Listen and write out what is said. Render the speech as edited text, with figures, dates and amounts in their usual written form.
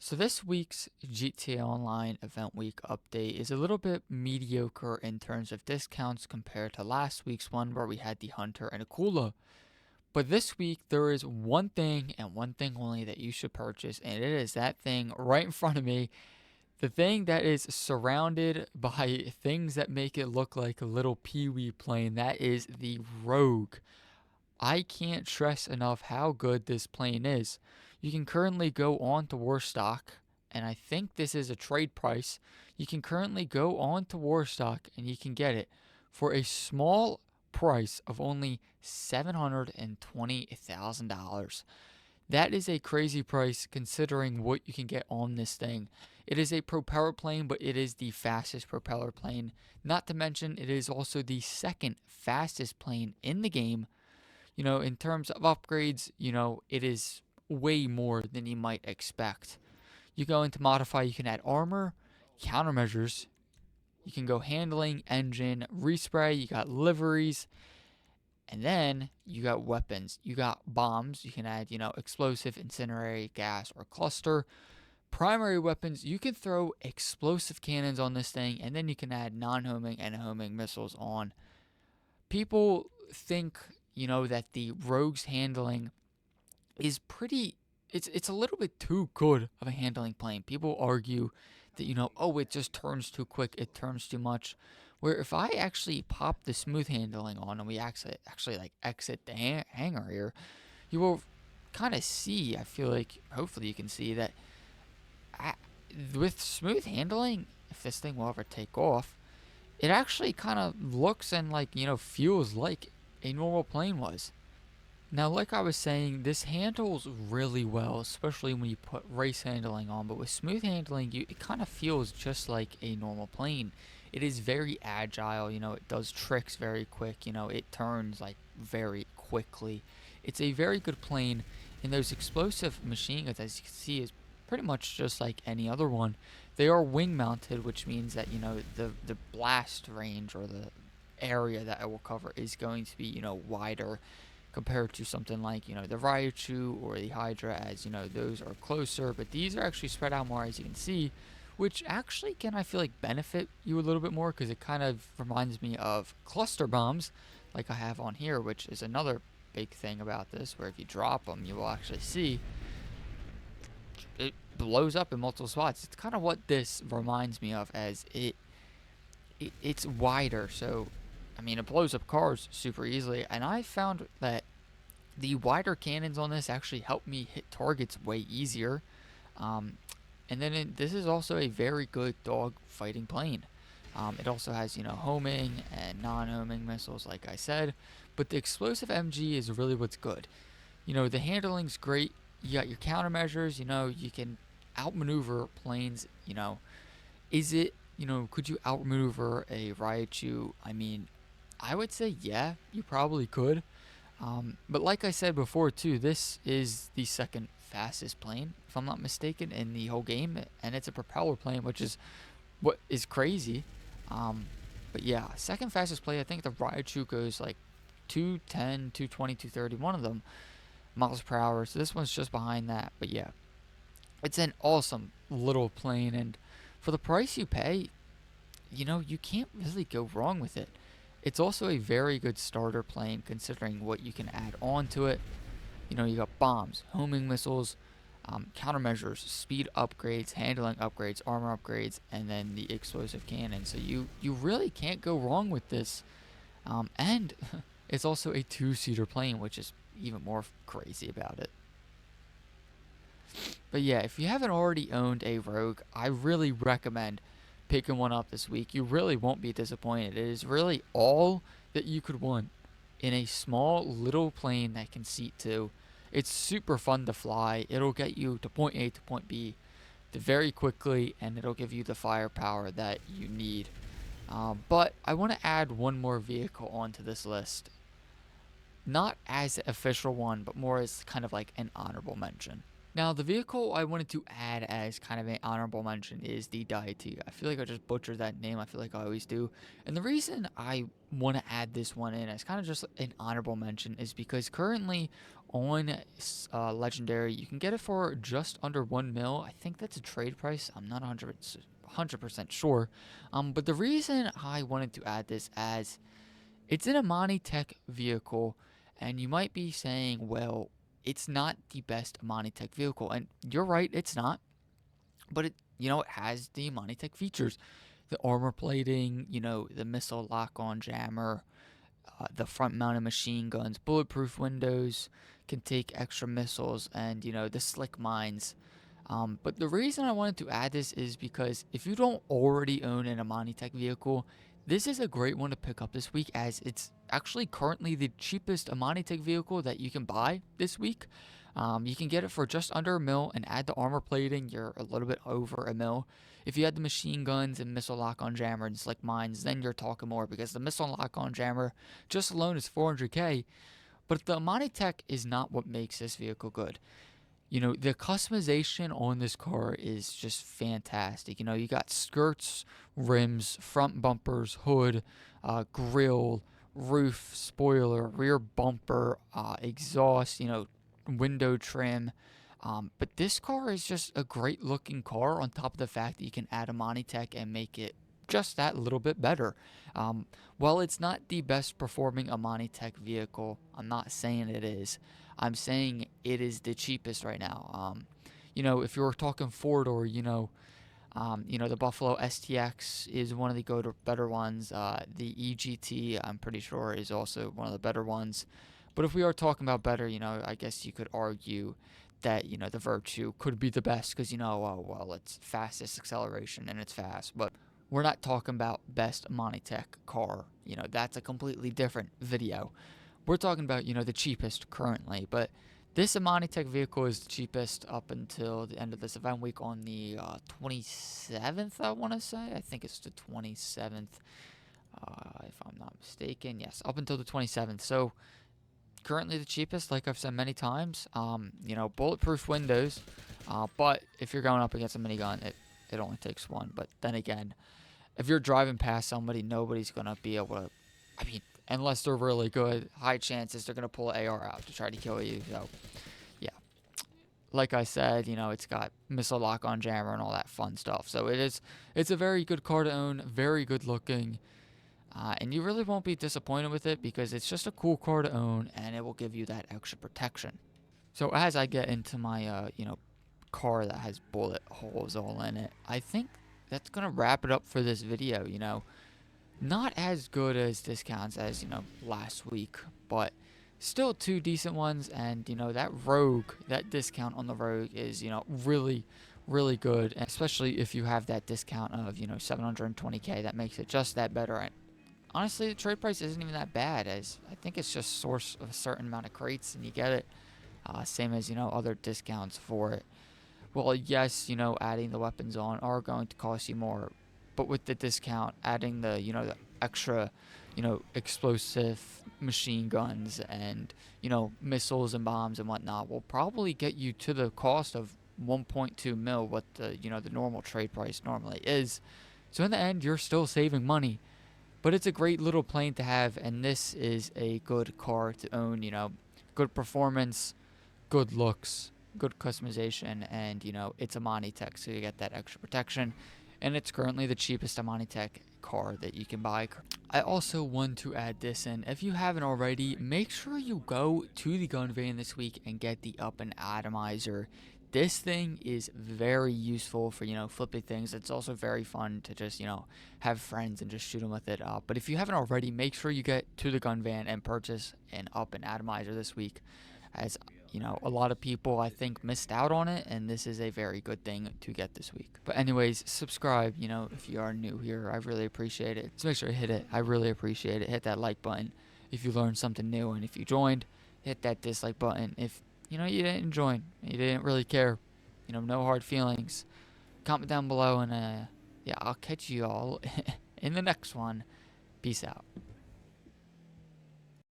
So this week's GTA Online Event Week update is a little bit mediocre in terms of discounts compared to last week's one where we had the Hunter and Akula. But this week there is one thing and one thing only that you should purchase, and it is that thing right in front of me. The thing that is surrounded by things that make it look like a little Pee-wee plane. That is the Rogue. I can't stress enough how good this plane is. You can currently go on to Warstock, and I think this is a trade price. You can currently go on to Warstock and you can get it for a small price of only $720,000. That is a crazy price considering what you can get on this thing. It is a propeller plane, but it is the fastest propeller plane. Not to mention, it is also the second fastest plane in the game. In terms of upgrades, it is way more than you might expect. You go into modify, you can add armor, countermeasures, you can go handling, engine, respray, you got liveries, and then you got weapons. You got bombs, you can add, explosive, incendiary, gas, or cluster. Primary weapons, you can throw explosive cannons on this thing, and then you can add non-homing and homing missiles on. People think that the Rogue's handling is pretty. It's a little bit too good of a handling plane. People argue that oh, it just turns too quick, it turns too much. Where if I actually pop the smooth handling on and we actually like exit the hangar here, you will kind of see. I feel like hopefully you can see that with smooth handling, if this thing will ever take off, it actually kind of looks and feels like a normal plane was. Now, like I was saying, this handles really well, especially when you put race handling on, but with smooth handling, it kind of feels just like a normal plane. It is very agile, it does tricks very quick, it turns like very quickly. It's a very good plane, and those explosive machine guns, as you can see, is pretty much just like any other one. They are wing mounted, which means that, the blast range or the area that it will cover is going to be, wider compared to something like, the Raichu or the Hydra, as, those are closer, but these are actually spread out more, as you can see, which actually can, I feel like, benefit you a little bit more because it kind of reminds me of cluster bombs like I have on here, which is another big thing about this, where if you drop them, you will actually see it blows up in multiple spots. It's kind of what this reminds me of, as it's wider, so I mean, it blows up cars super easily, and I found that the wider cannons on this actually help me hit targets way easier. And then this is also a very good dog fighting plane. It also has, homing and non-homing missiles, like I said, but the explosive MG is really what's good. The handling's great. You got your countermeasures. You can outmaneuver planes. Is it, could you outmaneuver a Raichu? I mean, I would say yeah, you probably could. But like I said before too, this is the second fastest plane, if I'm not mistaken, in the whole game, and it's a propeller plane, which is what is crazy. But yeah, second fastest plane. I think the Raichu goes like 210, 220, 230, one of them miles per hour. So this one's just behind that. But yeah, it's an awesome little plane, and for the price you pay, you can't really go wrong with it. It's also a very good starter plane considering what you can add on to it. You got bombs, homing missiles, countermeasures, speed upgrades, handling upgrades, armor upgrades, and then the explosive cannon. So you really can't go wrong with this. And it's also a two-seater plane, which is even more crazy about it. But yeah, if you haven't already owned a Rogue, I really recommend picking one up this week. You really won't be disappointed. It is really all that you could want in a small little plane that can seat two. It's super fun to fly. It'll get you to point A to point B very quickly, and it'll give you the firepower that you need. But I want to add one more vehicle onto this list. Not as an official one, but more as kind of like an honorable mention. Now, the vehicle I wanted to add as kind of an honorable mention is the deity. I feel like I just butchered that name. I feel like I always do. And the reason I want to add this one in as kind of just an honorable mention is because currently on Legendary, you can get it for just under 1 mil. I think that's a trade price. I'm not 100% sure. But the reason I wanted to add this as it's an Amani Tech vehicle, and you might be saying, well, it's not the best Amani Tech vehicle, and you're right, it's not. But it has the Amani Tech features, the armor plating, the missile lock-on jammer, the front-mounted machine guns, bulletproof windows, can take extra missiles, and the slick mines. But the reason I wanted to add this is because if you don't already own an Amani Tech vehicle, this is a great one to pick up this week, as it's actually currently the cheapest Amani Tech vehicle that you can buy this week. You can get it for just under a mil, and add the armor plating, you're a little bit over a mil. If you had the machine guns and missile lock-on jammer and slick mines, then you're talking more, because the missile lock-on jammer just alone is 400k. But the Amani Tech is not what makes this vehicle good. The customization on this car is just fantastic. You got skirts, rims, front bumpers, hood, grill, roof, spoiler, rear bumper, exhaust, window trim. But this car is just a great looking car, on top of the fact that you can add Amani Tech and make it just that little bit better. While it's not the best performing Amani Tech vehicle, I'm not saying it is. I'm saying it is the cheapest right now. If you were talking four-door, the Buffalo STX is one of the better ones. The EGT, I'm pretty sure, is also one of the better ones. But if we are talking about better, I guess you could argue that, the Virtue could be the best because, it's fastest acceleration and it's fast. But we're not talking about best Amani Tech car. That's a completely different video. We're talking about, the cheapest currently. But this Amani Tech vehicle is the cheapest up until the end of this event week on the 27th, I want to say. I think it's the 27th, if I'm not mistaken. Yes, up until the 27th. So currently the cheapest, like I've said many times. Bulletproof windows. But if you're going up against a minigun, it only takes one. But then again, if you're driving past somebody, nobody's going to be able to, unless they're really good, high chances they're going to pull an AR out to try to kill you. So, yeah. Like I said, it's got missile lock-on jammer and all that fun stuff. So it's a very good car to own, very good looking. And you really won't be disappointed with it, because it's just a cool car to own, and it will give you that extra protection. So as I get into my, car that has bullet holes all in it, I think that's going to wrap it up for this video. Not as good as discounts as, last week, but still two decent ones. And, that discount on the Rogue is, really, really good. And especially if you have that discount of, 720k, that makes it just that better. And honestly, the trade price isn't even that bad, as I think it's just source of a certain amount of crates and you get it. Same as, other discounts for it. Well, yes, adding the weapons on are going to cost you more. But with the discount, adding the, the extra, explosive machine guns and, missiles and bombs and whatnot will probably get you to the cost of 1.2 mil, what the, the normal trade price normally is. So in the end, you're still saving money. But it's a great little plane to have, and this is a good car to own, good performance, good looks, good customization, and, it's Amani Tech, so you get that extra protection. And it's currently the cheapest Amani Tech car that you can buy. I also want to add this in. If you haven't already, make sure you go to the gun van this week and get the up and atomizer. This thing is very useful for, flipping things. It's also very fun to just, have friends and just shoot them with it. But if you haven't already, make sure you get to the gun van and purchase an up and atomizer this week, as a lot of people, I think, missed out on it, and this is a very good thing to get this week. But anyways, subscribe, if you are new here. I really appreciate it. So make sure to hit it. I really appreciate it. Hit that like button if you learned something new, and if you joined, hit that dislike button if, you didn't join. You didn't really care. No hard feelings. Comment down below, and, yeah, I'll catch you all in the next one. Peace out.